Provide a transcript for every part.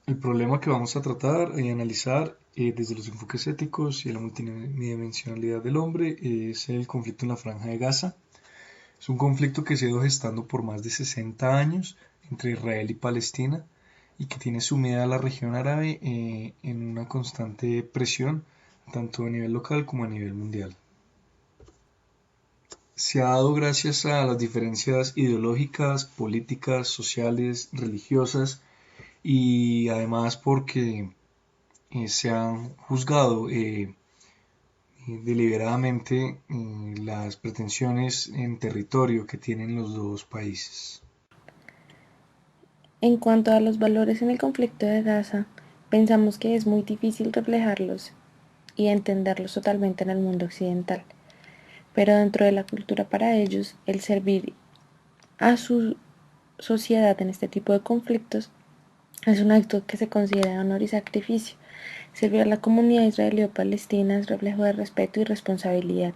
El problema que vamos a tratar y analizar desde los enfoques éticos y la multidimensionalidad del hombre es el conflicto en la Franja de Gaza. Es un conflicto que se ha ido gestando por más de 60 años entre Israel y Palestina y que tiene sumida a la región árabe en una constante presión, tanto a nivel local como a nivel mundial. Se ha dado gracias a las diferencias ideológicas, políticas, sociales, religiosas y además porque se han juzgado deliberadamente las pretensiones en territorio que tienen los dos países. En cuanto a los valores en el conflicto de Gaza, pensamos que es muy difícil reflejarlos y entenderlos totalmente en el mundo occidental, pero dentro de la cultura para ellos, el servir a su sociedad en este tipo de conflictos es un acto que se considera honor y sacrificio. Servir a la comunidad israelí o palestina es reflejo de respeto y responsabilidad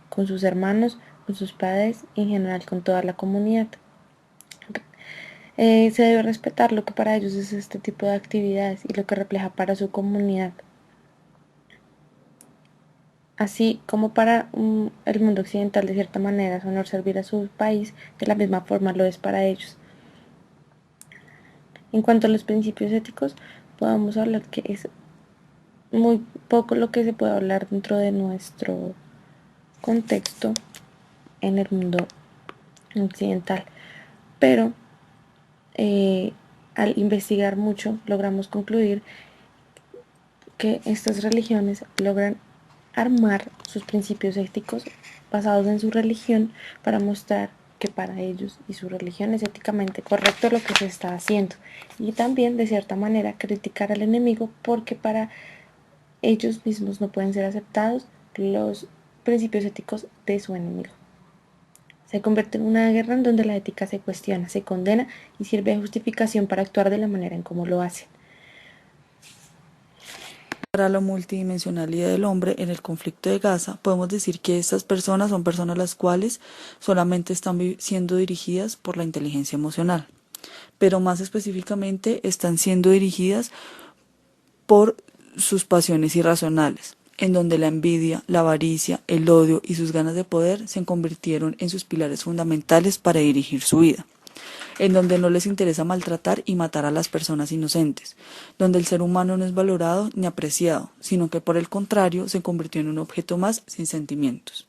con sus hermanos, con sus padres y en general con toda la comunidad. Se debe respetar lo que para ellos es este tipo de actividades y lo que refleja para su comunidad, así como para el mundo occidental de cierta manera es honor servir a su país, de la misma forma lo es para ellos. En cuanto a los principios éticos, podemos hablar que es muy poco lo que se puede hablar dentro de nuestro contexto en el mundo occidental, pero al investigar mucho logramos concluir que estas religiones logran armar sus principios éticos basados en su religión para mostrar que para ellos y su religión es éticamente correcto lo que se está haciendo y también de cierta manera criticar al enemigo porque para ellos mismos no pueden ser aceptados los principios éticos de su enemigo. Se convierte en una guerra en donde la ética se cuestiona, se condena y sirve de justificación para actuar de la manera en cómo lo hacen. Para la multidimensionalidad del hombre en el conflicto de Gaza, podemos decir que estas personas son personas las cuales solamente están siendo dirigidas por la inteligencia emocional, pero más específicamente están siendo dirigidas por sus pasiones irracionales, en donde la envidia, la avaricia, el odio y sus ganas de poder se convirtieron en sus pilares fundamentales para dirigir su vida, en donde no les interesa maltratar y matar a las personas inocentes, donde el ser humano no es valorado ni apreciado, sino que por el contrario se convirtió en un objeto más sin sentimientos.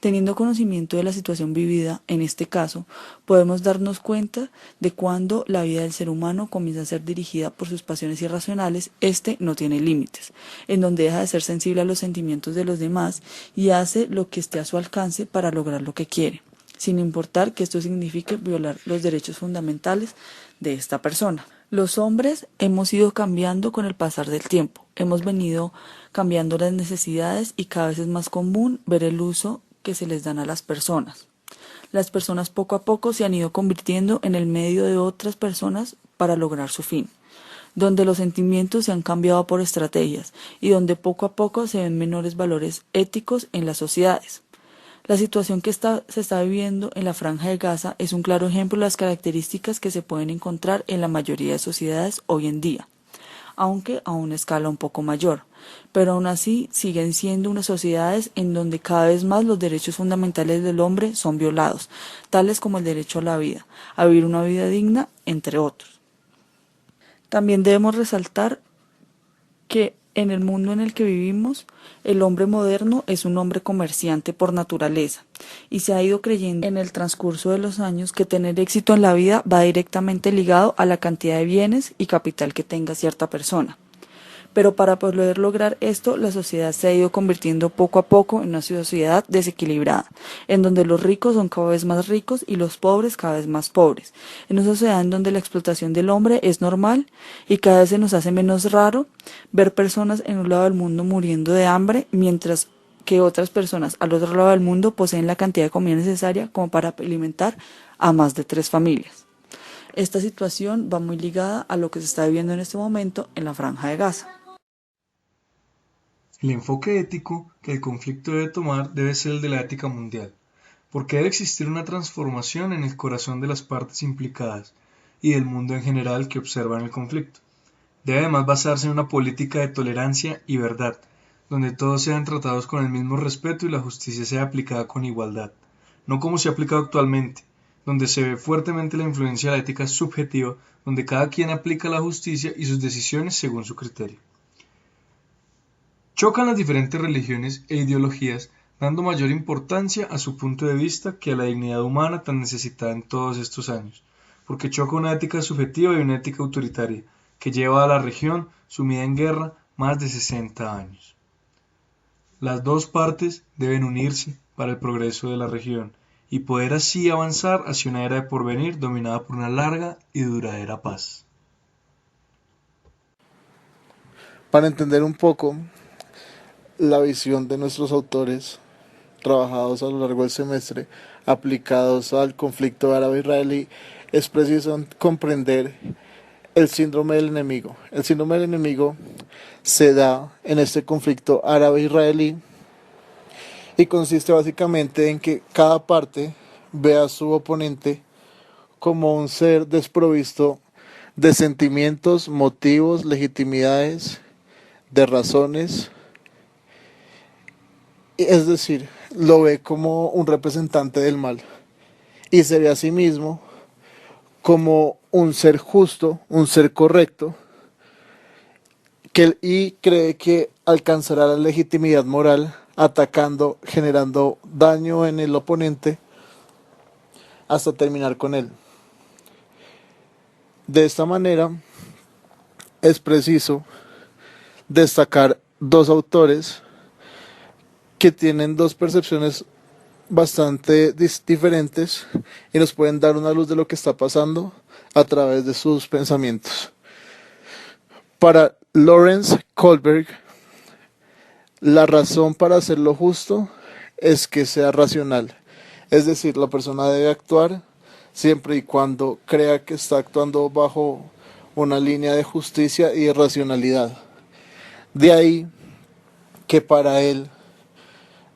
Teniendo conocimiento de la situación vivida, en este caso, podemos darnos cuenta de cuando la vida del ser humano comienza a ser dirigida por sus pasiones irracionales, este no tiene límites, en donde deja de ser sensible a los sentimientos de los demás y hace lo que esté a su alcance para lograr lo que quiere, sin importar que esto signifique violar los derechos fundamentales de esta persona. Los hombres hemos ido cambiando con el pasar del tiempo, hemos venido cambiando las necesidades y cada vez es más común ver el uso que se les dan a las personas. Las personas poco a poco se han ido convirtiendo en el medio de otras personas para lograr su fin, donde los sentimientos se han cambiado por estrategias y donde poco a poco se ven menores valores éticos en las sociedades. La situación que se está viviendo en la Franja de Gaza es un claro ejemplo de las características que se pueden encontrar en la mayoría de sociedades hoy en día, aunque a una escala un poco mayor, pero aún así siguen siendo unas sociedades en donde cada vez más los derechos fundamentales del hombre son violados, tales como el derecho a la vida, a vivir una vida digna, entre otros. También debemos resaltar que en el mundo en el que vivimos, el hombre moderno es un hombre comerciante por naturaleza y se ha ido creyendo en el transcurso de los años que tener éxito en la vida va directamente ligado a la cantidad de bienes y capital que tenga cierta persona. Pero para poder lograr esto, la sociedad se ha ido convirtiendo poco a poco en una sociedad desequilibrada, en donde los ricos son cada vez más ricos y los pobres cada vez más pobres, en una sociedad en donde la explotación del hombre es normal y cada vez se nos hace menos raro ver personas en un lado del mundo muriendo de hambre, mientras que otras personas al otro lado del mundo poseen la cantidad de comida necesaria como para alimentar a más de 3 familias. Esta situación va muy ligada a lo que se está viviendo en este momento en la Franja de Gaza. El enfoque ético que el conflicto debe tomar debe ser el de la ética mundial, porque debe existir una transformación en el corazón de las partes implicadas y del mundo en general que observan el conflicto. Debe además basarse en una política de tolerancia y verdad, donde todos sean tratados con el mismo respeto y la justicia sea aplicada con igualdad, no como se ha aplicado actualmente, donde se ve fuertemente la influencia de la ética subjetiva, donde cada quien aplica la justicia y sus decisiones según su criterio. Chocan las diferentes religiones e ideologías, dando mayor importancia a su punto de vista que a la dignidad humana tan necesitada en todos estos años, porque choca una ética subjetiva y una ética autoritaria, que lleva a la región sumida en guerra más de 60 años. Las dos partes deben unirse para el progreso de la región y poder así avanzar hacia una era de porvenir dominada por una larga y duradera paz. Para entender un poco la visión de nuestros autores, trabajados a lo largo del semestre, aplicados al conflicto árabe-israelí, es preciso comprender el síndrome del enemigo. El síndrome del enemigo se da en este conflicto árabe-israelí y consiste básicamente en que cada parte ve a su oponente como un ser desprovisto de sentimientos, motivos, legitimidades, de razones, es decir, lo ve como un representante del mal y se ve a sí mismo como un ser justo, un ser correcto, y cree que alcanzará la legitimidad moral atacando, generando daño en el oponente hasta terminar con él. De esta manera es preciso destacar dos autores que tienen dos percepciones bastante diferentes y nos pueden dar una luz de lo que está pasando a través de sus pensamientos. Para Lawrence Kohlberg, la razón para hacer lo justo es que sea racional. Es decir, la persona debe actuar siempre y cuando crea que está actuando bajo una línea de justicia y de racionalidad. De ahí que para él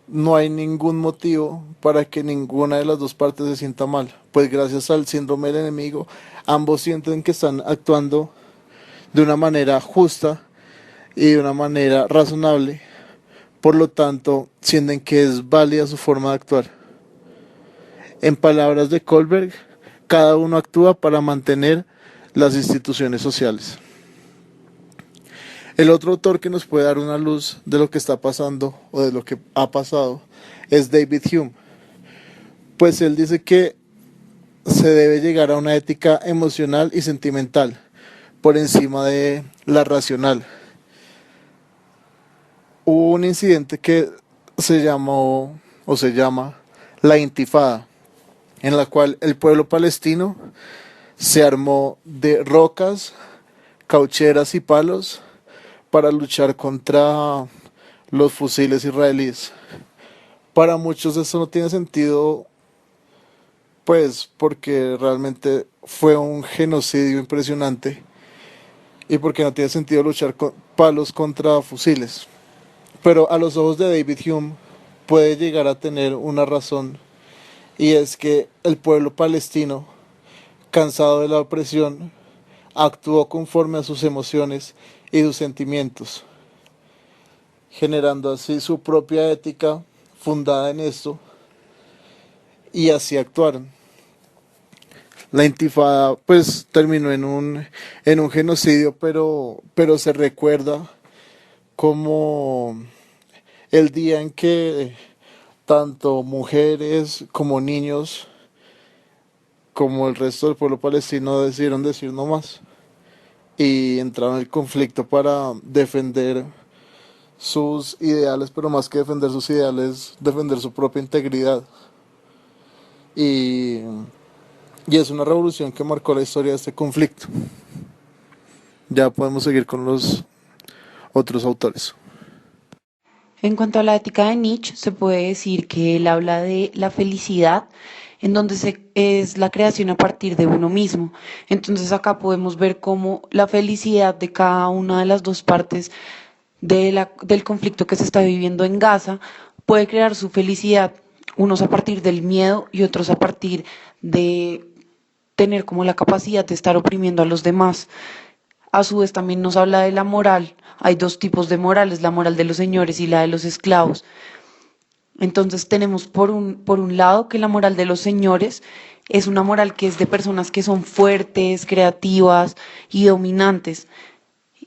no hay ningún motivo para que ninguna de las dos partes se sienta mal, pues gracias al síndrome del enemigo, ambos sienten que están actuando de una manera justa y de una manera razonable, por lo tanto sienten que es válida su forma de actuar. En palabras de Kohlberg, cada uno actúa para mantener las instituciones sociales. El otro autor que nos puede dar una luz de lo que está pasando o de lo que ha pasado es David Hume, pues él dice que se debe llegar a una ética emocional y sentimental por encima de la racional. Hubo un incidente que se llamó o se llama la Intifada, en la cual el pueblo palestino se armó de rocas, caucheras y palos para luchar contra los fusiles israelíes. Para muchos esto no tiene sentido, pues porque realmente fue un genocidio impresionante y porque no tiene sentido luchar con palos contra fusiles. Pero a los ojos de David Hume puede llegar a tener una razón, y es que el pueblo palestino, cansado de la opresión, actuó conforme a sus emociones y sus sentimientos, generando así su propia ética fundada en esto, y así actuaron. La intifada pues terminó en un genocidio, pero se recuerda como el día en que tanto mujeres como niños como el resto del pueblo palestino decidieron decir no más y entraron en el conflicto para defender sus ideales, pero más que defender sus ideales, defender su propia integridad. Y, y es una revolución que marcó la historia de este conflicto. Ya podemos seguir con los otros autores. En cuanto a la ética de Nietzsche, se puede decir que él habla de la felicidad, en donde es la creación a partir de uno mismo. Entonces acá podemos ver cómo la felicidad de cada una de las dos partes del conflicto que se está viviendo en Gaza puede crear su felicidad, unos a partir del miedo y otros a partir de tener como la capacidad de estar oprimiendo a los demás. a su vez también nos habla de la moral. Hay dos tipos de morales, la moral de los señores y la de los esclavos. Entonces tenemos por un lado que la moral de los señores es una moral que es de personas que son fuertes, creativas y dominantes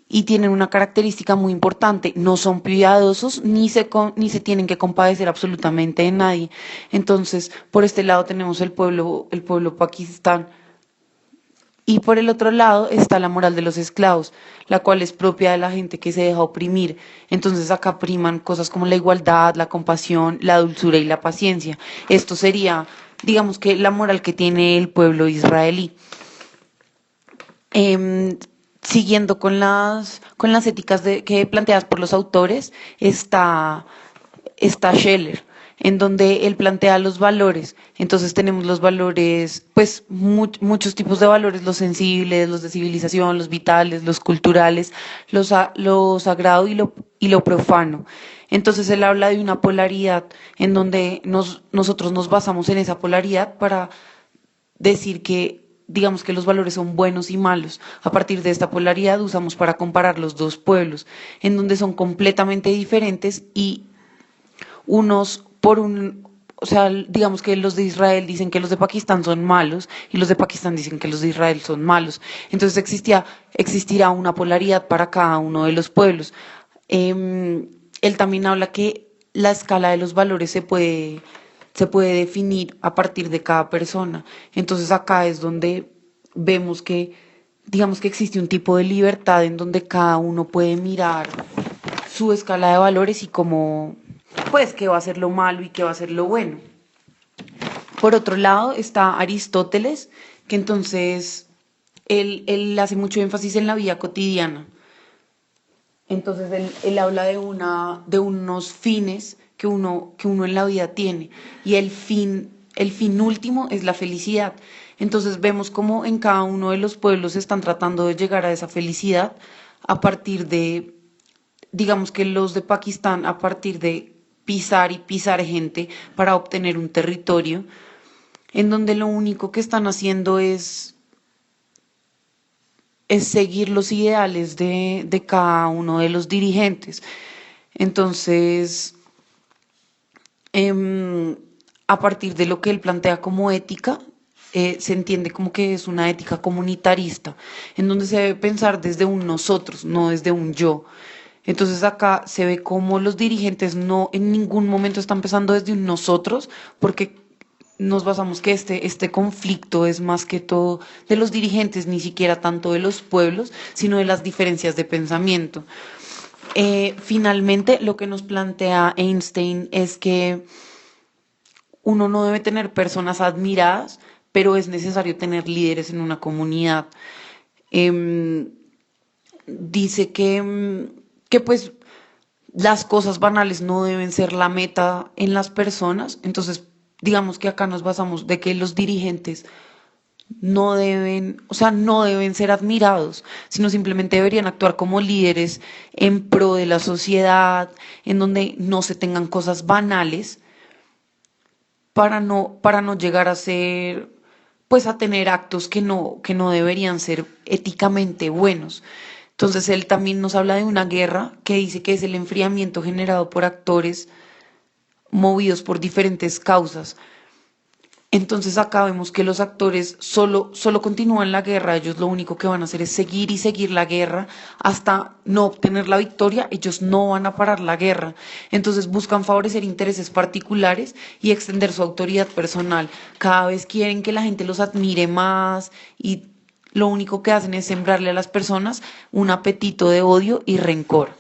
y tienen una característica muy importante, no son piadosos ni se tienen que compadecer absolutamente de nadie. Entonces, por este lado tenemos el pueblo Pakistán y por el otro lado está la moral de los esclavos, la cual es propia de la gente que se deja oprimir. Entonces acá priman cosas como la igualdad, la compasión, la dulzura y la paciencia. Esto sería, digamos que la moral que tiene el pueblo israelí. Siguiendo con las éticas que planteadas por los autores, está Scheller, en donde él plantea los valores. Entonces tenemos los valores, pues muchos tipos de valores, los sensibles, los de civilización, los vitales, los culturales, lo sagrado y lo profano. Entonces él habla de una polaridad en donde nosotros nos basamos en esa polaridad para decir que, digamos que los valores son buenos y malos. A partir de esta polaridad usamos para comparar los dos pueblos, en donde son completamente diferentes y unos o sea, digamos que los de Israel dicen que los de Pakistán son malos y los de Pakistán dicen que los de Israel son malos. Entonces existirá una polaridad para cada uno de los pueblos. Él también habla que la escala de los valores se puede definir a partir de cada persona. Entonces acá es donde vemos que, digamos que existe un tipo de libertad en donde cada uno puede mirar su escala de valores y cómo, pues, qué va a ser lo malo y qué va a ser lo bueno. Por otro lado está Aristóteles, que entonces él hace mucho énfasis en la vida cotidiana. Entonces él habla de unos fines que uno en la vida tiene y el fin último es la felicidad. Entonces vemos cómo en cada uno de los pueblos están tratando de llegar a esa felicidad a partir de, digamos que los de Pakistán, a partir de pisar y pisar gente para obtener un territorio, en donde lo único que están haciendo es seguir los ideales de cada uno de los dirigentes. Entonces, a partir de lo que él plantea como ética, se entiende como que es una ética comunitarista, en donde se debe pensar desde un nosotros, no desde un yo. Entonces acá se ve como los dirigentes no en ningún momento están pensando desde un nosotros, porque nos basamos que este conflicto es más que todo de los dirigentes, ni siquiera tanto de los pueblos, sino de las diferencias de pensamiento. Finalmente, lo que nos plantea Einstein es que uno no debe tener personas admiradas, pero es necesario tener líderes en una comunidad. Dice que pues las cosas banales no deben ser la meta en las personas, entonces digamos que acá nos basamos de que los dirigentes no deben, o sea, no deben ser admirados, sino simplemente deberían actuar como líderes en pro de la sociedad, en donde no se tengan cosas banales para no llegar a ser, pues a tener actos que no deberían ser éticamente buenos. Entonces él también nos habla de una guerra que dice que es el enfriamiento generado por actores movidos por diferentes causas. Entonces acá vemos que los actores solo continúan la guerra, ellos lo único que van a hacer es seguir y seguir la guerra hasta no obtener la victoria, ellos no van a parar la guerra. Entonces buscan favorecer intereses particulares y extender su autoridad personal. Cada vez quieren que la gente los admire más y lo único que hacen es sembrarle a las personas un apetito de odio y rencor.